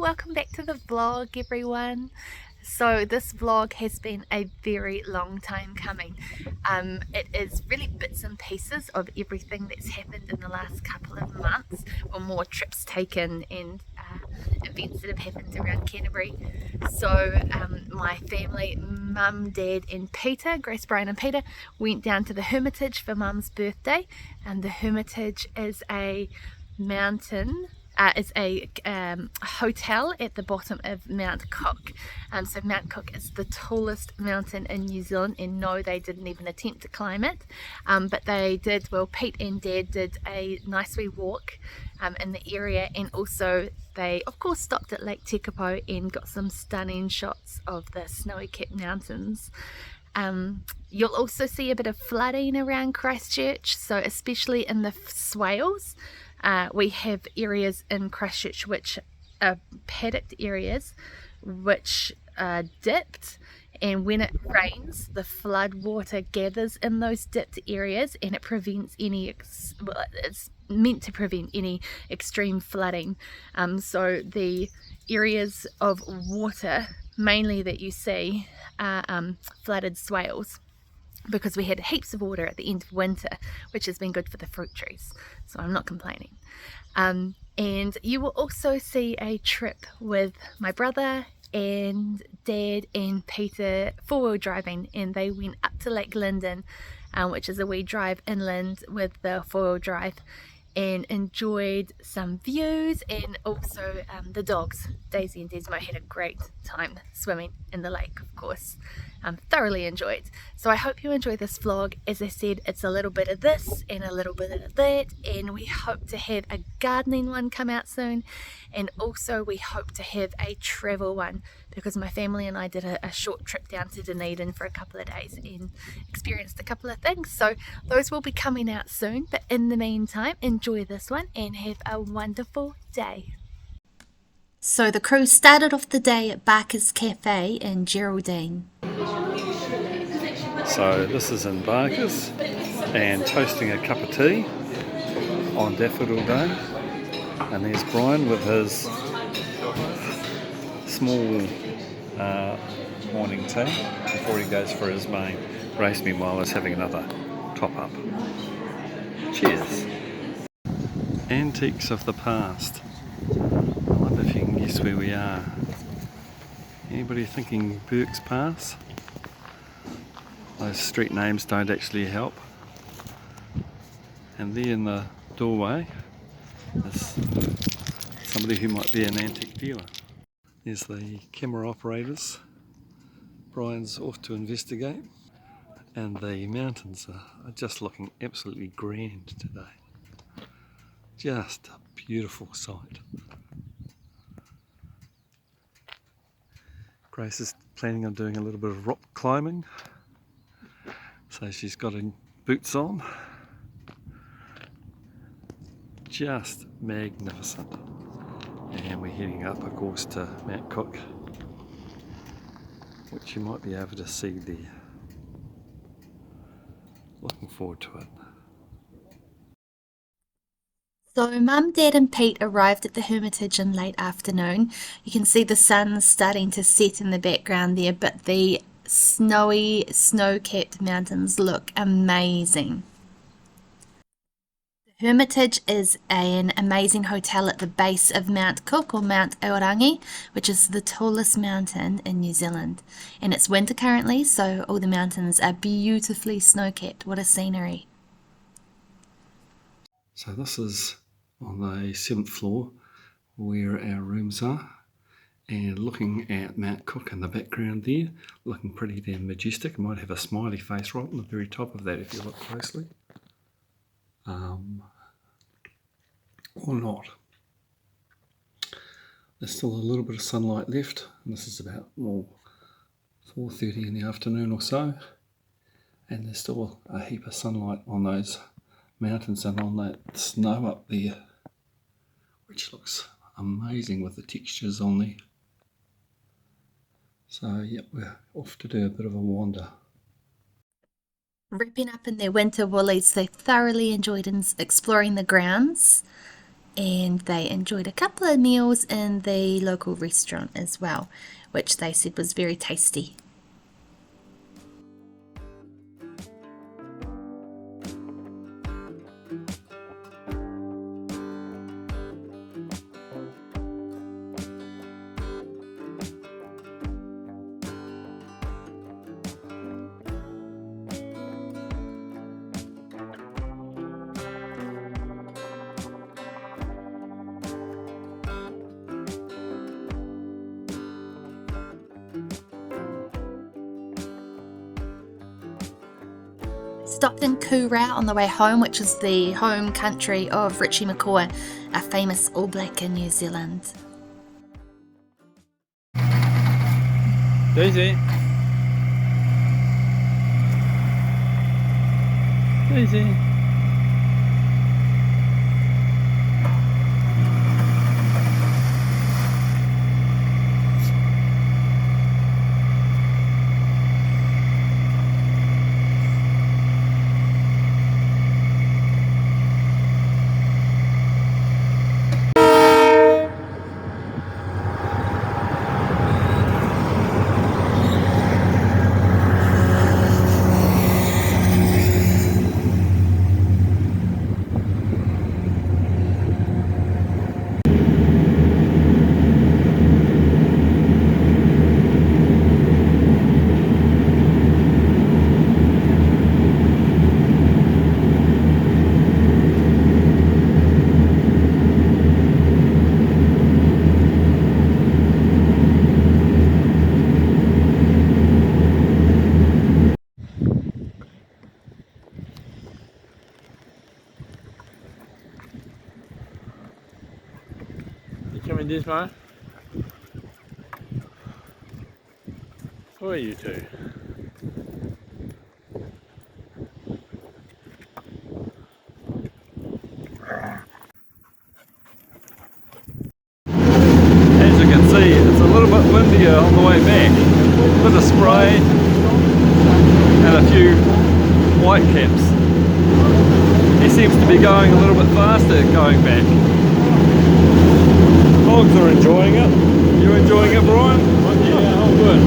welcome back to the vlog, everyone. So this vlog has been a very long time coming. It is really bits and pieces of everything that's happened in the last couple of months, or more trips taken and events that have happened around Canterbury. So my family, Mum, Dad and Peter, Grace, Brian and Peter, went down to the Hermitage for Mum's birthday. And the Hermitage is a mountain. It's a hotel at the bottom of Mount Cook. So Mount Cook is the tallest mountain in New Zealand, and no, they didn't even attempt to climb it, but they did. Well, Pete and Dad did a nice wee walk in the area, and also they of course stopped at Lake Tekapo and got some stunning shots of the snowy capped mountains. You'll also see a bit of flooding around Christchurch, so especially in the swales. We have areas in Christchurch which are paddocked areas which are dipped, and when it rains the flood water gathers in those dipped areas, and it prevents any it's meant to prevent any extreme flooding. So the areas of water mainly that you see are flooded swales, because we had heaps of water at the end of winter, which has been good for the fruit trees, so I'm not complaining. And you will also see a trip with my brother and Dad and Peter four-wheel driving, and they went up to Lake Linden, which is a wee drive inland with the four-wheel drive, and enjoyed some views, and also the dogs. Daisy and Desmo had a great time swimming in the lake, of course. Thoroughly enjoyed. So I hope you enjoy this vlog. As I said, it's a little bit of this and a little bit of that, and we hope to have a gardening one come out soon, and also we hope to have a travel one, because my family and I did a short trip down to Dunedin for a couple of days and experienced a couple of things, so those will be coming out soon. But in the meantime, enjoy this one and have a wonderful day. So the crew started off the day at Barker's Cafe in Geraldine. So this is in Barker's, and toasting a cup of tea on Daffodil Day, and there's Brian with his small morning tea before he goes for his main race. Meanwhile, is having another top up. Cheers. Antiques of the past. I wonder if you can guess where we are. Anybody thinking Burke's Pass? Those street names don't actually help. And there in the doorway is somebody who might be an antique dealer. There's the camera operators. Brian's off to investigate. And the mountains are just looking absolutely grand today. Just a beautiful sight. Grace is planning on doing a little bit of rock climbing, so she's got her boots on. Just magnificent. And we're heading up, of course, to Mount Cook, which you might be able to see there. Looking forward to it. So Mum, Dad and Pete arrived at the Hermitage in late afternoon. You can see the sun starting to set in the background there, but the snowy, snow-capped mountains look amazing. The Hermitage is an amazing hotel at the base of Mount Cook, or Mount Aorangi, which is the tallest mountain in New Zealand. And it's winter currently, so all the mountains are beautifully snow-capped. What a scenery. So this is on the 7th floor where our rooms are, and looking at Mount Cook in the background there, looking pretty damn majestic. It might have a smiley face right on the very top of that if you look closely, or not. There's still a little bit of sunlight left, and this is about 4:30 in the afternoon or so, and there's still a heap of sunlight on those mountains and on that snow up there, which looks amazing with the textures on there. So yep, we're off to do a bit of a wander. Wrapping up in their winter woolies, they thoroughly enjoyed exploring the grounds. and they enjoyed a couple of meals in the local restaurant as well, which they said was very tasty. Stopped in Koura on the way home, which is the home country of Richie McCaw, a famous All Black in New Zealand. Daisy. Daisy. Coming this way? Who are you two? As you can see, it's a little bit windier on the way back. A bit of spray and a few white caps. He seems to be going a little bit faster going back. Dogs are enjoying it. You enjoying it, Brian? Yeah, all good.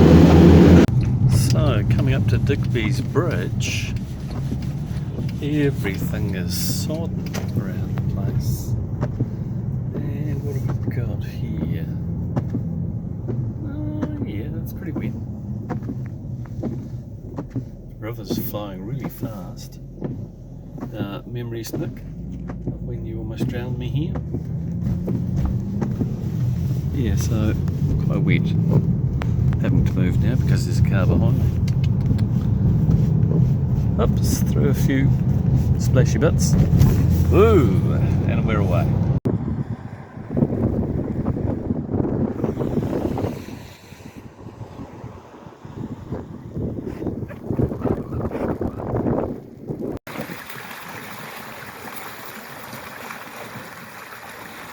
So, coming up to Digby's Bridge, everything is sod around the place. And what have we got here? Oh, yeah, that's pretty wet. The river's flowing really fast. Memories, Nick, of when you almost drowned me here. Yeah, so quite wet. Having to move now because there's a car behind me. Oops, through a few splashy bits. Ooh, and we're away.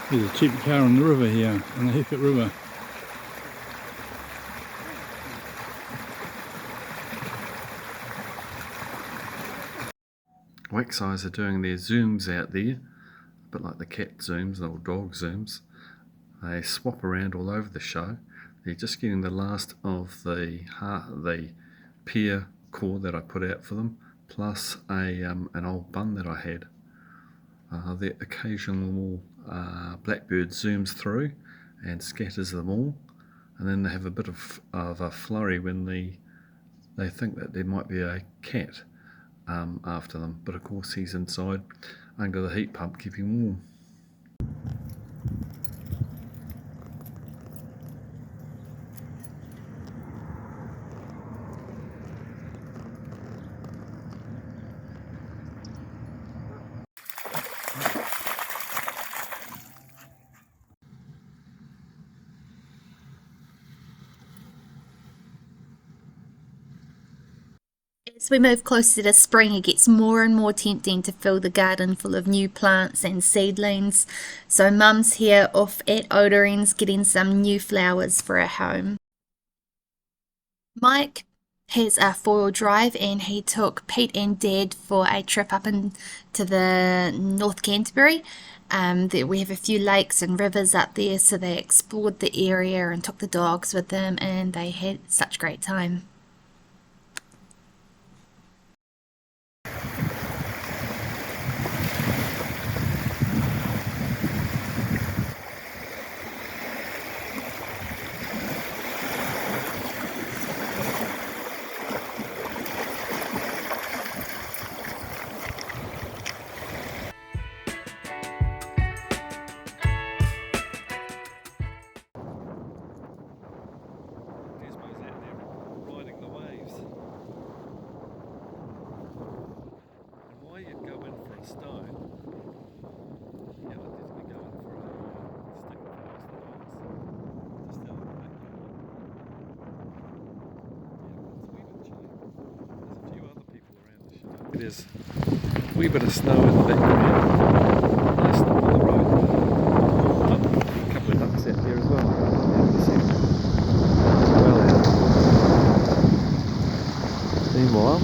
There's a cheap car on the river here, on the Hecate River. Wax Eyes are doing their zooms out there, a bit like the cat zooms or dog zooms. They swap around all over the show. They're just getting the last of the pear core that I put out for them, plus an old bun that I had. The occasional blackbird zooms through and scatters them all, and then they have a bit of a flurry when they think that there might be a cat after them, but of course he's inside under the heat pump keeping warm. As we move closer to spring, it gets more and more tempting to fill the garden full of new plants and seedlings. So Mum's here off at Otis getting some new flowers for her home. Mike, has a four-wheel drive, and he took Pete and Dad for a trip up into the North Canterbury. We have a few lakes and rivers up there, so they explored the area and took the dogs with them, and they had such a great time. Desmo's out there riding the waves. And why you'd go in for a stone, yeah, I'd definitely go in for a stick of ice the dogs. Just out of the backyard. Yeah, it's a wee bit chilly. There's a few other people around the show. There's a wee bit of snow in the background. Nice snow on the road. Oh, a couple of ducks out there as well. Meanwhile,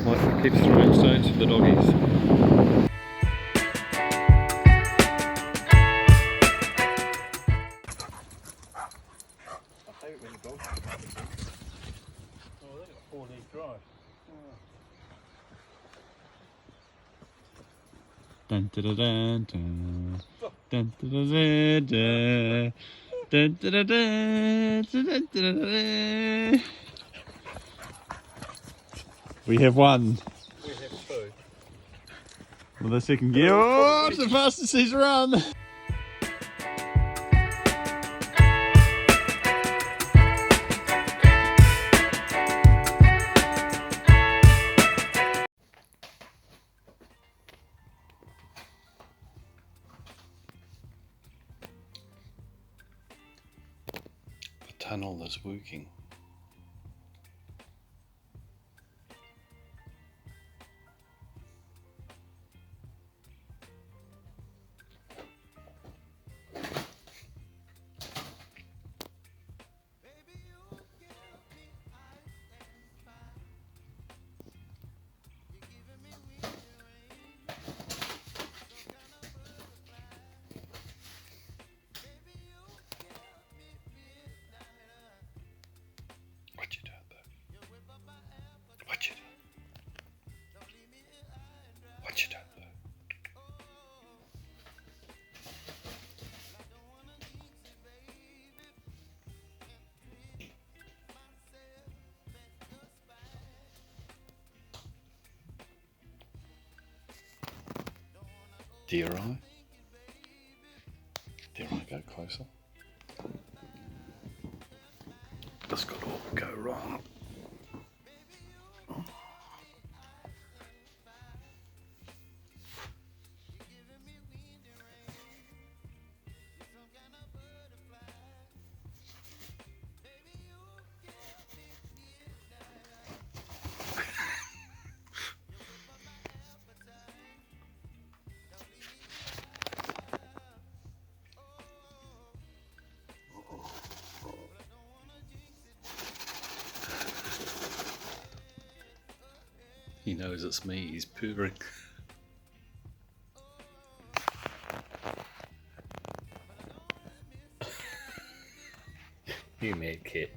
Michael keeps throwing stones for the doggies. I hate it when the dogs come up again. Oh, they got 4 leg drive. Dun dun dun dun dun dun dun dun dun dun dun dun dun. We have one. We have two. Well, the second gear. Oh, it's the fastest he's run. The tunnel is working. What you doing, though? What you doing? What you doing, though? Dare I? Dare I go closer? This could all go wrong. He knows it's me, he's purring. You mad cat.